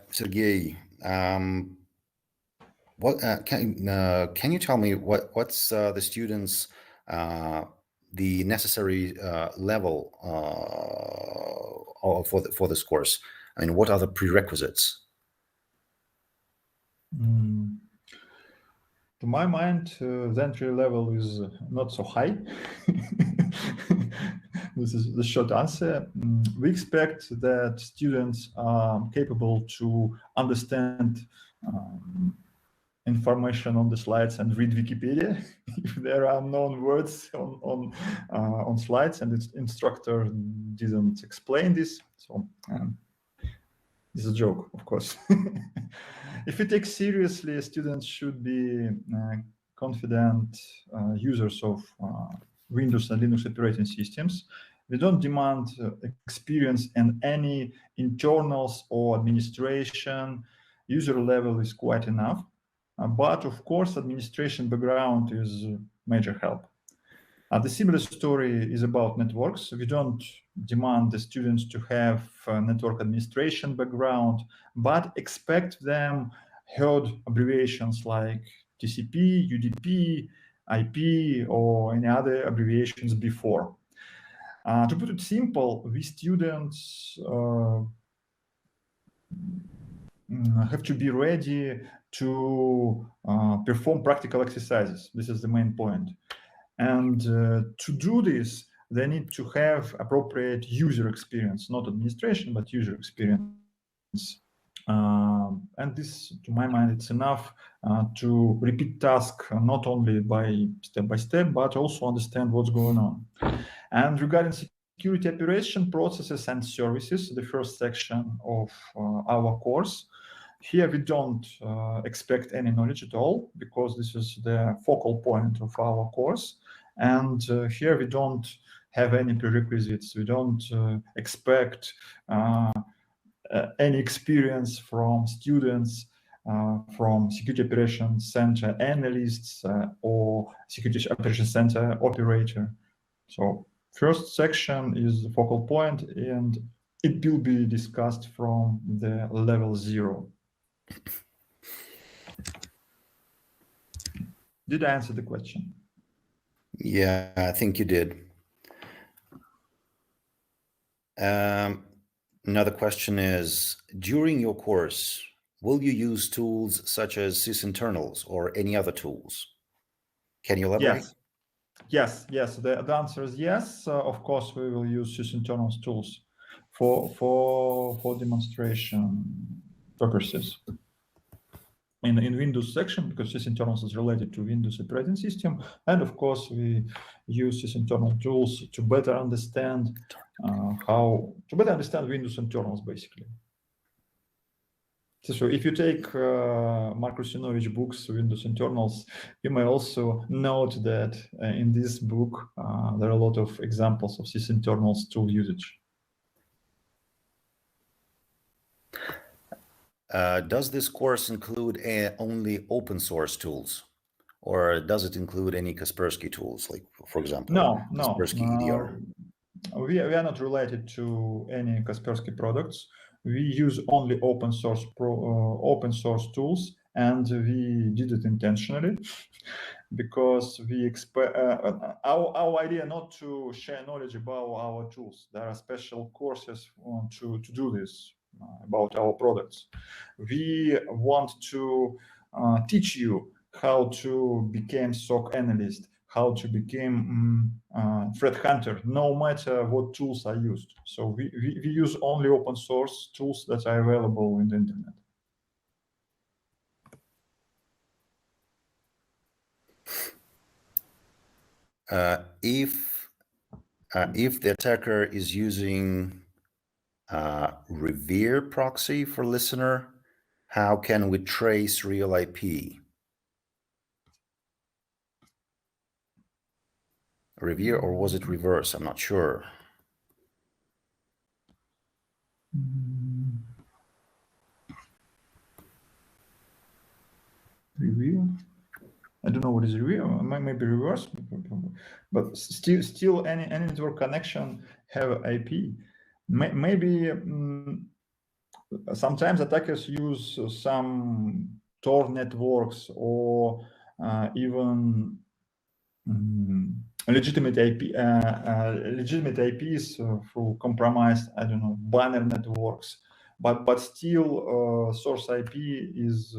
Sergey, what can you tell me what's the students' the necessary level for this course? I mean, what are the prerequisites? To my mind, the entry level is not so high. This is the short answer. We expect that students are capable to understand information on the slides and read Wikipedia if there are unknown words on slides and the instructor didn't explain this. So this is a joke, of course. If we take seriously, students should be confident users of Windows and Linux operating systems. We don't demand experience in any internals or administration. User level is quite enough. But of course, administration background is a major help. The similar story is about networks. We don't demand the students to have a network administration background, but expect them heard abbreviations like TCP, UDP, IP, or any other abbreviations before. To put it simple, we students have to be ready to perform practical exercises. This is the main point. And to do this, they need to have appropriate user experience, not administration, but user experience. And this, to my mind, it's enough to repeat tasks not only by step, but also understand what's going on. And regarding security operation processes and services, the first section of our course, here we don't expect any knowledge at all, because this is the focal point of our course. And here we don't have any prerequisites. We don't expect any experience from students, from Security Operations Center analysts or Security Operations Center operator. So first section is the focal point, and it will be discussed from the level 0. Did I answer the question? Yeah, I think you did. Another question is, during your course, will you use tools such as sysinternals or any other tools? Can you elaborate? Yes, the answer is yes. Of course, we will use sysinternals tools for demonstration purposes. In Windows section, because sysinternals is related to Windows operating system, and of course we use sysinternal tools to better understand Windows internals, basically. So if you take Mark Rusinovich books, Windows internals, you may also note that in this book there are a lot of examples of sysinternals tool usage. Does this course include only open source tools, or does it include any Kaspersky tools, like, for example, No. Kaspersky EDR? We are not related to any Kaspersky products. We use only open source tools, and we did it intentionally because we expect our idea not to share knowledge about our tools. There are special courses to do this about our products. We want to teach you how to become SOC analyst, how to become threat hunter, no matter what tools are used. So we use only open source tools that are available in the internet. If the attacker is using Revere proxy for listener, how can we trace real IP? Revere, or was it reverse? I'm not sure. Revere? I don't know what is Revere. Maybe reverse, but still any network connection have IP. Maybe sometimes attackers use some Tor networks or even legitimate IPs through compromised, I don't know, banner networks, but still source IP is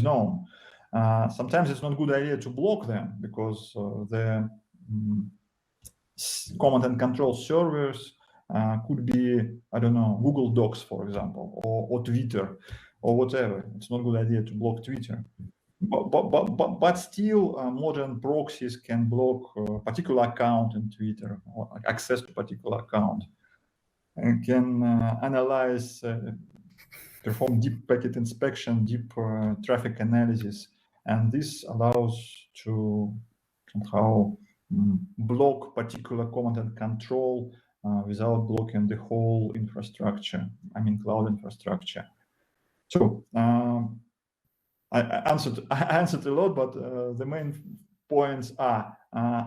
known. Sometimes it's not a good idea to block them because the command and control servers could be, I don't know, Google Docs, for example, or Twitter, or whatever. It's not a good idea to block Twitter. But still, modern proxies can block a particular account in Twitter, or access to particular account, and can analyze, perform deep packet inspection, deep traffic analysis, and this allows to somehow block particular command and control without blocking the whole infrastructure, I mean cloud infrastructure. So I answered a lot, but the main points are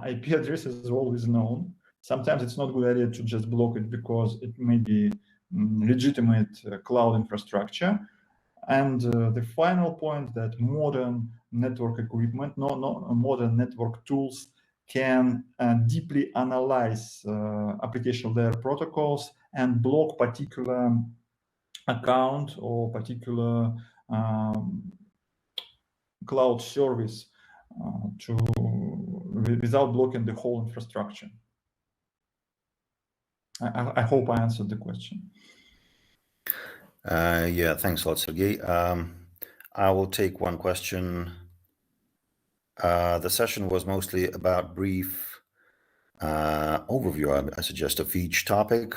IP address is always known. Sometimes it's not a good idea to just block it because it may be legitimate cloud infrastructure. And the final point, that modern network equipment, modern network tools can deeply analyze application layer protocols and block particular account or particular cloud service without blocking the whole infrastructure. I hope I answered the question. Yeah, thanks a lot, Sergey. I will take one question. The session was mostly about brief overview, I suggest, of each topic.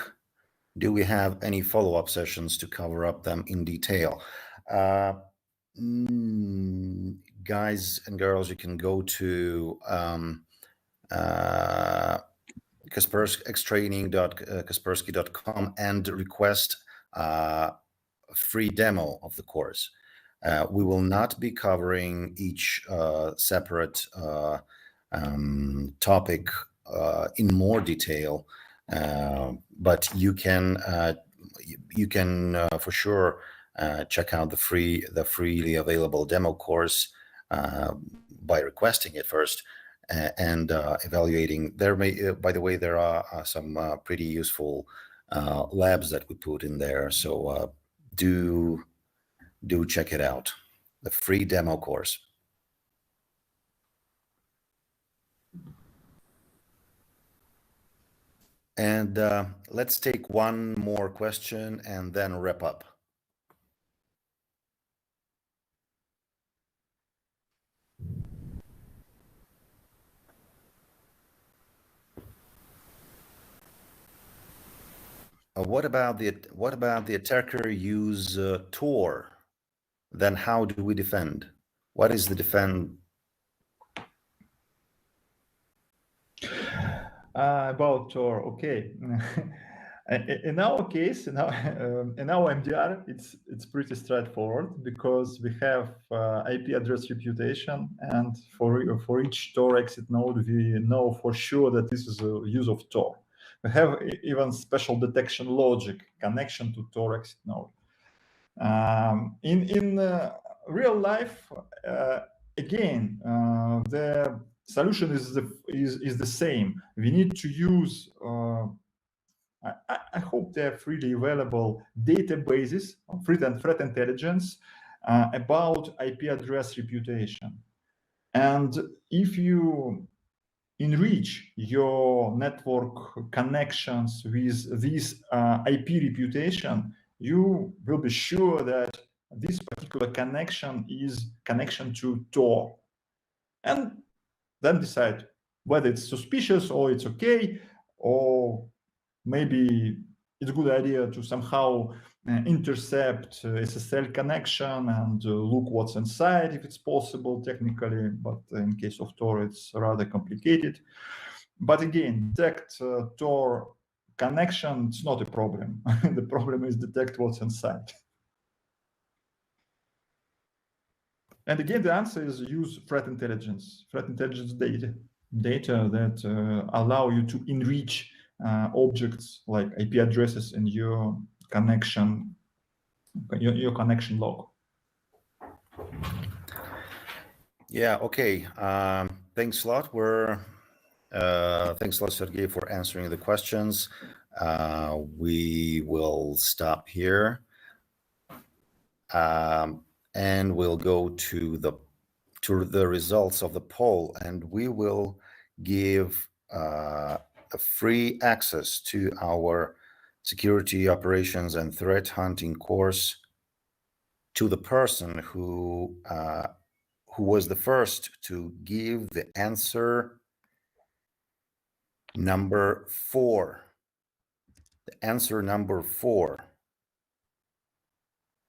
Do we have any follow-up sessions to cover up them in detail? Guys and girls, you can go to xtraining.kaspersky.com and request a free demo of the course. We will not be covering each separate topic in more detail, but you can for sure check out the freely available demo course by requesting it first and evaluating. There may, by the way, there are some pretty useful labs that we put in there, so do check it out, the free demo course. And let's take one more question and then wrap up. What about the attacker use Tor? Then how do we defend? What is the defend? About Tor, okay. In our case, in our MDR, it's pretty straightforward because we have IP address reputation, and for each Tor exit node, we know for sure that this is a use of Tor. We have even special detection logic connection to Tor exit node. In real life, again, the solution is the same. We need to use. I hope they are freely available databases of threat intelligence about IP address reputation. And if you enrich your network connections with this IP reputation, you will be sure that this particular connection is connection to Tor. And then decide whether it's suspicious or it's okay, or maybe it's a good idea to somehow intercept SSL connection and look what's inside if it's possible technically, but in case of Tor, it's rather complicated. But again, detect Tor connection, it's not a problem. The problem is detect what's inside. And again, the answer is use threat intelligence data that allow you to enrich objects like IP addresses in your connection, your connection log. Yeah, okay. Thanks a lot. Thanks a lot, Sergey, for answering the questions. We will stop here. And we'll go to the results of the poll, and we will give a free access to our security operations and threat hunting course to the person who was the first to give the answer number 4. The answer number 4.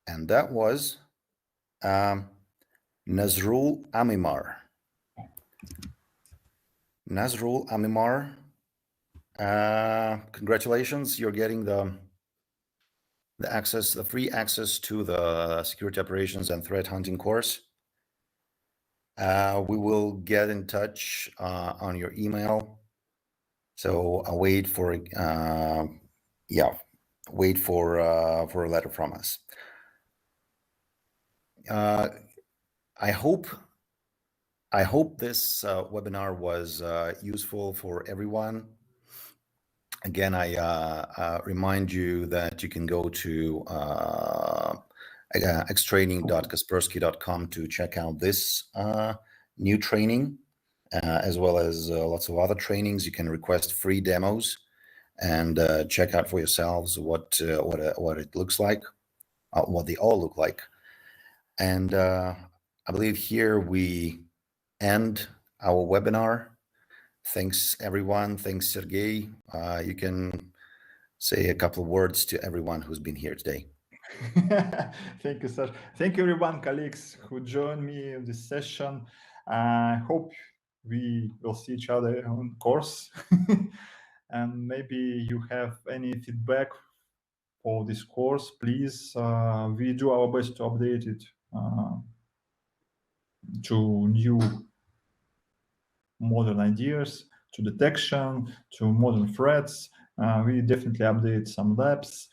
And that was Nazrul Amimar. Nazrul Amimar, congratulations, you're getting the access, the free access to the security operations and threat hunting course. We will get in touch on your email. So I'll wait for a letter from us. I hope this webinar was useful for everyone. Again, I remind you that you can go to xtraining.kaspersky.com to check out this new training, as well as lots of other trainings. You can request free demos and check out for yourselves what it looks like, what they all look like. And I believe here we end our webinar. Thanks, everyone. Thanks, Sergey. You can say a couple of words to everyone who's been here today. Thank you, sir. Thank you, everyone, colleagues who joined me in this session. I hope we will see each other on course. And maybe you have any feedback for this course, please. We do our best to update it to new modern ideas, to detection, to modern threats. We definitely update some labs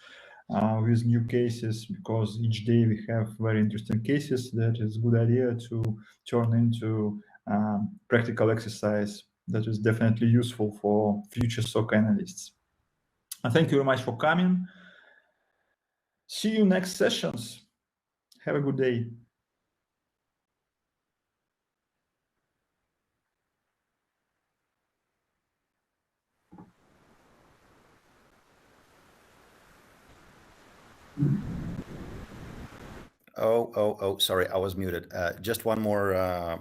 with new cases, because each day we have very interesting cases that is a good idea to turn into practical exercise that is definitely useful for future SOC analysts. And thank you very much for coming. See you next sessions. Have a good day. Sorry, I was muted. Just one more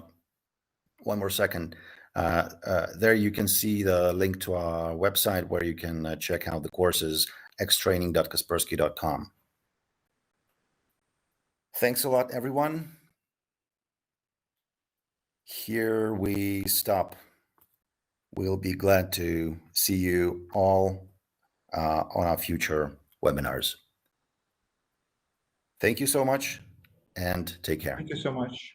second. There you can see the link to our website where you can check out the courses, xtraining.kaspersky.com. Thanks a lot, everyone. Here we stop. We'll be glad to see you all on our future webinars. Thank you so much and take care. Thank you so much.